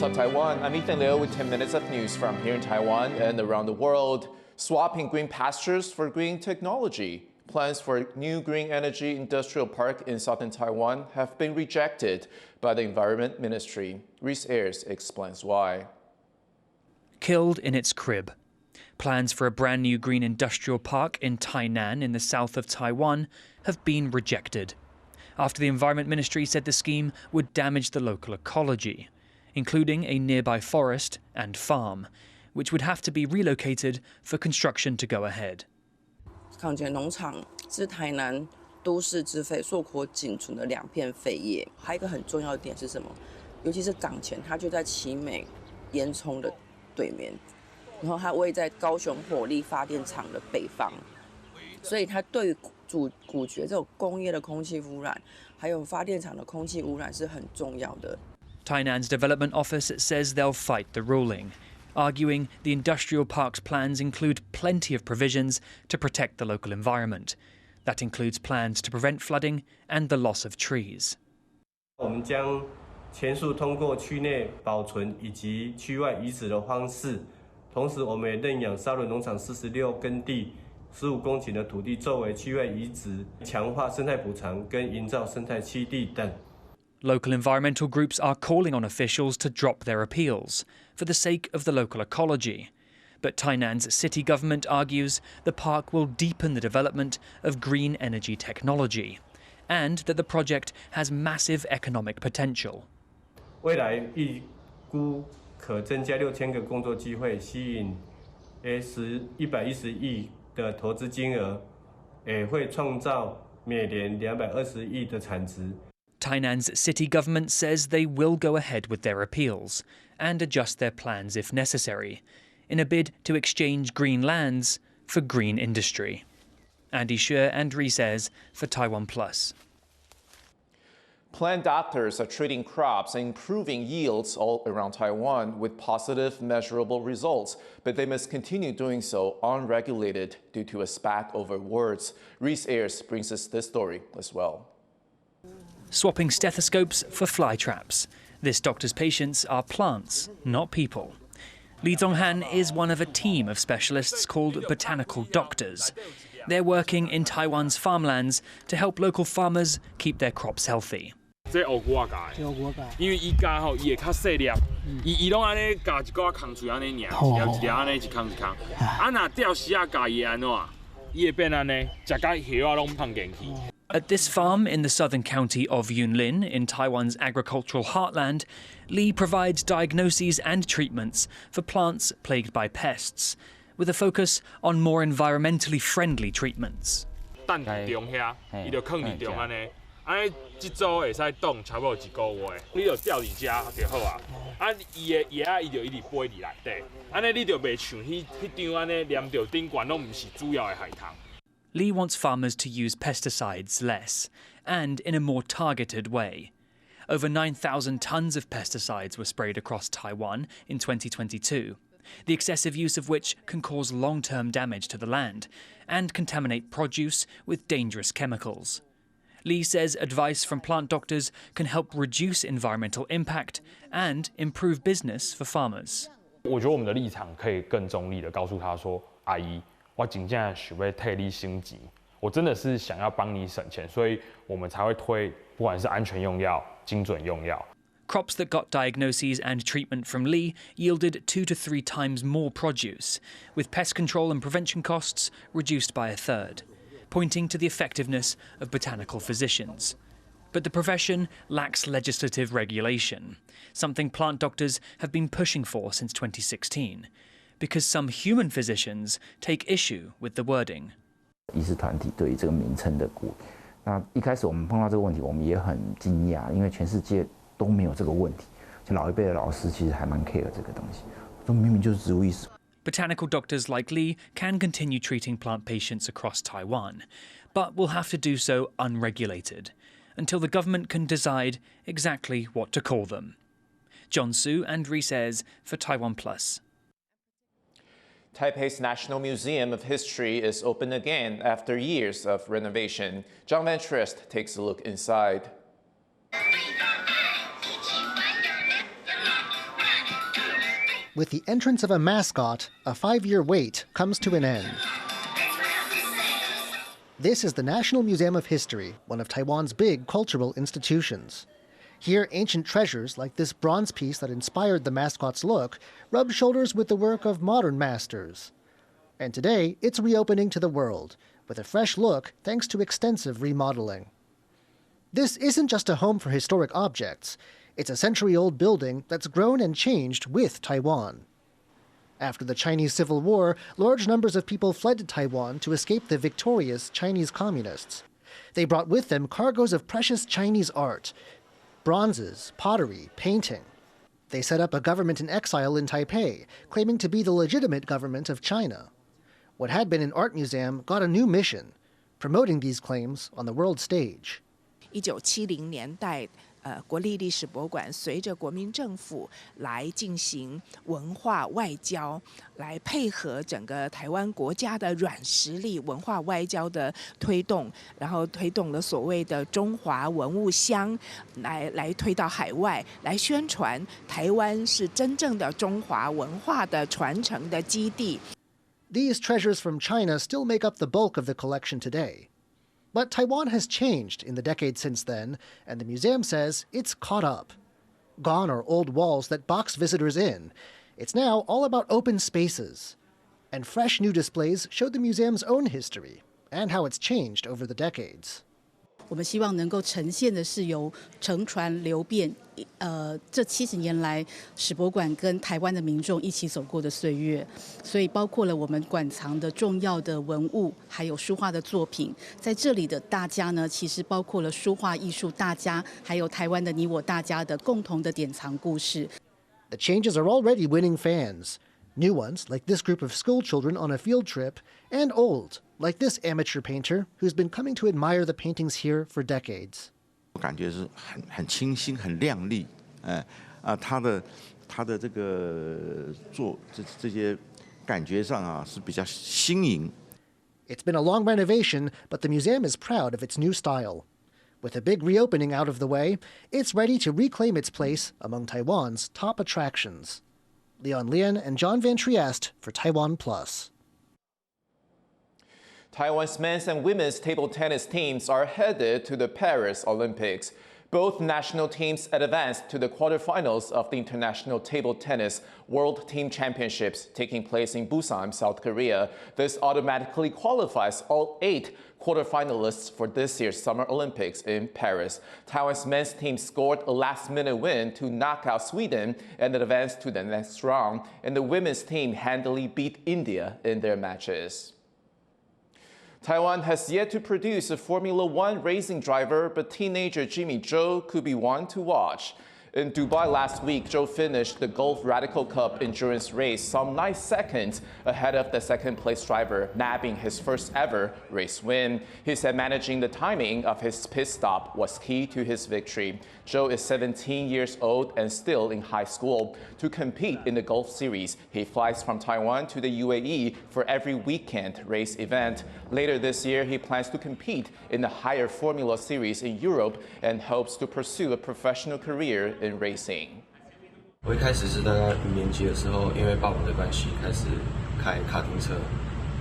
What's up, Taiwan? I'm Ethan Liu with 10 minutes of news from here in Taiwan and around the world. Swapping green pastures for green technology. Plans for a new green energy industrial park in southern Taiwan have been rejected by the Environment Ministry. Reese Ayers explains why. Killed in its crib. Plans for a brand new green industrial park in Tainan in the south of Taiwan have been rejected, after the Environment Ministry said the scheme would damage the local ecology, including a nearby forest and farm, which would have to be relocated for construction to go ahead. 康健农场是台南都市之肺硕果仅存的2片废业，还有一个很重要的点是什么？尤其是港前，它就在奇美烟囱的对面，然后它位在高雄火力发电厂的北方，所以它对于古绝这种工业的空气污染，还有发电厂的空气污染是很重要的。 Tainan's development office says they'll fight the ruling, arguing the industrial park's plans include plenty of provisions to protect the local environment. That includes plans to prevent flooding and the loss of trees. 我们将全数通过区内保存以及区外移植的方式，同时我们也认养沙仑农场46耕地15公顷的土地作为区外移植，强化生态补偿跟营造生态栖地等。 Local environmental groups are calling on officials to drop their appeals for the sake of the local ecology. But Tainan's city government argues the park will deepen the development of green energy technology and that the project has massive economic potential. 未来预估可增加6000个工作机会，吸引110亿的投资金额，也会创造每年220亿的产值。 Tainan's city government says they will go ahead with their appeals and adjust their plans if necessary, in a bid to exchange green lands for green industry. Andy Xue and Reese for TaiwanPlus. Plant doctors are treating crops and improving yields all around Taiwan with positive, measurable results, but they must continue doing so unregulated due to a spat over words. Reese Ayers brings us this story as well. Swapping stethoscopes for fly traps. This doctor's patients are plants, not people. Li Zhonghan is one of a team of specialists called Botanical Doctors. They're working in Taiwan's farmlands to help local farmers keep their crops healthy. 这黑菇加的，因为伊加吼，伊会较细粒，伊拢安尼加一个空嘴安尼尔，一粒安尼一空一空。啊，若钓时啊加伊安怎，伊会变安尼，食甲叶啊拢胖进去。 At this farm in the southern county of Yunlin, in Taiwan's agricultural heartland, Li provides diagnoses and treatments for plants plagued by pests, with a focus on more environmentally friendly treatments. 蛋中遐，伊就放伫中安尼，安尼一组会使冻差不多1个月，你就吊伫遮就好啊。啊，伊的叶仔伊就一直飞伫内底，安尼你就袂像迄张安尼黏着顶管，拢毋是主要的害虫。 Li wants farmers to use pesticides less and in a more targeted way. Over 9,000 tons of pesticides were sprayed across Taiwan in 2022, the excessive use of which can cause long-term damage to the land and contaminate produce with dangerous chemicals. Li says advice from plant doctors can help reduce environmental impact and improve business for farmers. 我觉得我们的立场可以更中立的告诉他说：“阿姨。” 我真正想要替你省钱，我真的是想要帮你省钱，所以我们才会推不管是安全用药、精准用药。 Crops that got diagnoses and treatment from Li yielded 2 to 3 times more produce, with pest control and prevention costs reduced by a third, pointing to the effectiveness of botanical physicians. But the profession lacks legislative regulation, something plant doctors have been pushing for since 2016. Because some human physicians take issue with the wording. 医师团体对于这个名称的那一开始我们碰到这个问题，我们也很惊讶，因为全世界都没有这个问题。老一辈的老师其实还蛮 care 这个东西，说明明就是植物艺术。Botanical doctors like Li can continue treating plant patients across Taiwan, but will have to do so unregulated until the government can decide exactly what to call them. John Su and Reese for TaiwanPlus. Taipei's National Museum of History is open again after years of renovation. John Van Trist takes a look inside. With the entrance of a mascot, a 5-year wait comes to an end. This is the National Museum of History, one of Taiwan's big cultural institutions. Here, ancient treasures like this bronze piece that inspired the mascot's look rub shoulders with the work of modern masters. And today, it's reopening to the world, with a fresh look thanks to extensive remodeling. This isn't just a home for historic objects. It's a century-old building that's grown and changed with Taiwan. After the Chinese Civil War, large numbers of people fled to Taiwan to escape the victorious Chinese communists. They brought with them cargoes of precious Chinese art, bronzes, pottery, painting. They set up a government in exile in Taipei, claiming to be the legitimate government of China. What had been an art museum got a new mission, promoting these claims on the world stage. 1970年代。国立历史博物馆随着国民政府来进行文化外交，来配合整个台湾国家的软实力文化外交的推动，然后推动了所谓的中华文物乡，来推到海外，来宣传台湾是真正的中华文化的传承的基地。These treasures from China still make up the bulk of the collection today. But Taiwan has changed in the decades since then, and the museum says it's caught up. Gone are old walls that box visitors in. It's now all about open spaces. And fresh new displays show the museum's own history and how it's changed over the decades. 我们希望能够呈现的是由承传流变，这70年来史博馆跟台湾的民众一起走过的岁月，所以包括了我们馆藏的重要的文物，还有书画的作品。在这里的大家呢，其实包括了书画艺术大家，还有台湾的你我大家的共同的典藏故事。The changes are already winning fans. New ones, like this group of school children on a field trip, and old, like this amateur painter who's been coming to admire the paintings here for decades. 我感觉是很清新、很亮丽，他的这个这些感觉上啊是比较新颖。It's been a long renovation, but the museum is proud of its new style. With a big reopening out of the way, it's ready to reclaim its place among Taiwan's top attractions. Leon Lian and John Van Trieste for TaiwanPlus. Taiwan's men's and women's table tennis teams are headed to the Paris Olympics. Both national teams advanced to the quarterfinals of the International Table Tennis World Team Championships taking place in Busan, South Korea. This automatically qualifies all 8 quarterfinalists for this year's Summer Olympics in Paris. Taiwan's men's team scored a last-minute win to knock out Sweden and advanced to the next round, and the women's team handily beat India in their matches. Taiwan has yet to produce a Formula One racing driver, but teenager Jimmy Zhou could be one to watch. In Dubai last week, Zhou finished the Gulf Radical Cup endurance race some 9 seconds ahead of the second-place driver, nabbing his first ever race win. He said managing the timing of his pit stop was key to his victory. Zhou is 17 years old and still in high school. To compete in the Gulf Series, he flies from Taiwan to the UAE for every weekend race event. Later this year, he plans to compete in the higher Formula Series in Europe and hopes to pursue a professional career in racing. 我一开始是大概5年级的时候，因为爸爸的关系开始开卡丁车。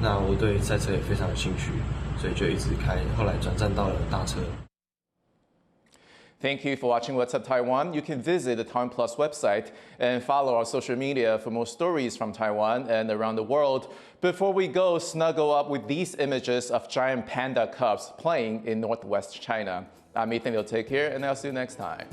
那我对赛车也非常有兴趣，所以就一直开。后来转战到了大车。Thank you for watching What's Up Taiwan. You can visit the TaiwanPlus website and follow our social media for more stories from Taiwan and around the world. Before we go, snuggle up with these images of giant panda cubs playing in northwest China. I'm Ethan. Take care, and I'll see you next time.